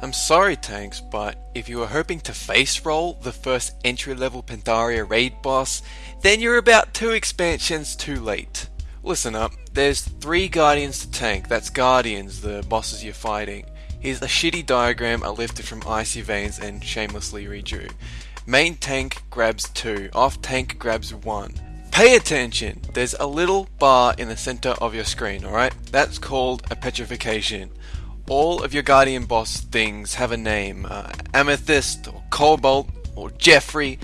I'm sorry tanks, but if you were hoping to face roll the first entry level Pandaria raid boss, then you're about 2 expansions too late. Listen up, there's 3 guardians to tank, that's guardians, the bosses you're fighting. Here's a shitty diagram I lifted from Icy Veins and shamelessly redrew. Main tank grabs 2, off tank grabs 1. Pay attention! There's a little bar in the center of your screen, alright? That's called a petrification. All of your guardian boss things have a name, Amethyst or Cobalt or Jeffrey.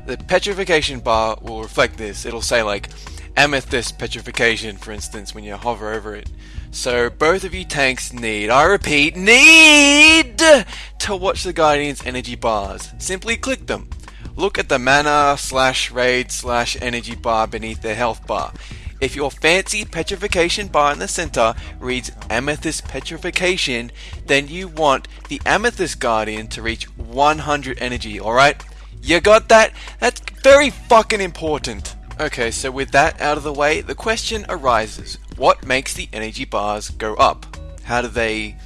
The petrification bar will reflect this. It'll say like Amethyst petrification, for instance, when you hover over it. So both of you tanks need, I repeat, need to watch the Guardian's energy bars. Simply click them. Look at the mana / raid / energy bar beneath their health bar. If your fancy petrification bar in the center reads Amethyst petrification, then you want the Amethyst Guardian to reach 100 energy, alright? You got that? That's very fucking important. Okay, so with that out of the way, the question arises. What makes the energy bars go up? How do they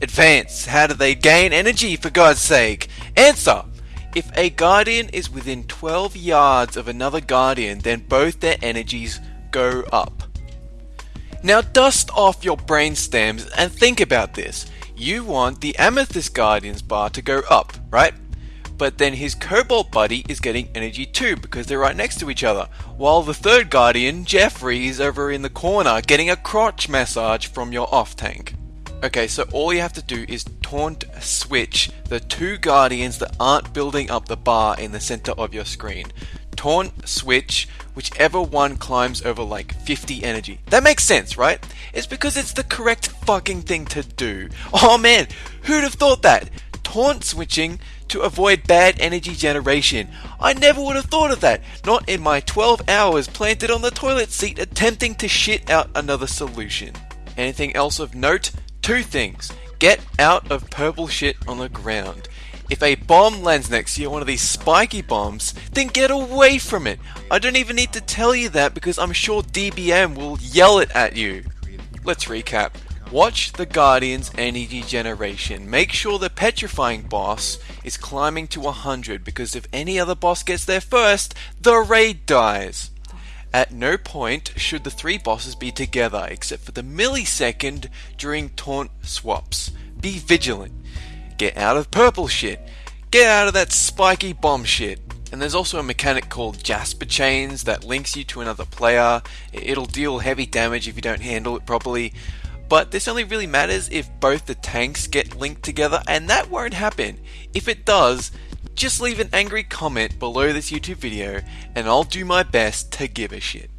advance? How do they gain energy, for God's sake? Answer! If a Guardian is within 12 yards of another Guardian, then both their energies go up. Now dust off your brain stems and think about this. You want the Amethyst Guardian's bar to go up, right? But then his Cobalt buddy is getting energy too because they're right next to each other, while the third Guardian, Jeffrey, is over in the corner getting a crotch massage from your off tank. Okay, so all you have to do is taunt switch the 2 Guardians that aren't building up the bar in the center of your screen. Taunt switch whichever one climbs over like 50 energy. That makes sense, right? It's because it's the correct fucking thing to do. Oh man, who'd have thought that? Taunt switching to avoid bad energy generation. I never would have thought of that. Not in my 12 hours planted on the toilet seat attempting to shit out another solution. Anything else of note? 2 things. Get out of purple shit on the ground. If a bomb lands next to you, one of these spiky bombs, then get away from it. I don't even need to tell you that because I'm sure DBM will yell it at you. Let's recap. Watch the Guardian's energy generation. Make sure the petrifying boss is climbing to 100 because if any other boss gets there first, the raid dies. At no point should the 3 bosses be together except for the millisecond during taunt swaps. Be vigilant. Get out of purple shit. Get out of that spiky bomb shit. And there's also a mechanic called Jasper Chains that links you to another player. It'll deal heavy damage if you don't handle it properly. But this only really matters if both the tanks get linked together, and that won't happen. If it does, just leave an angry comment below this YouTube video and I'll do my best to give a shit.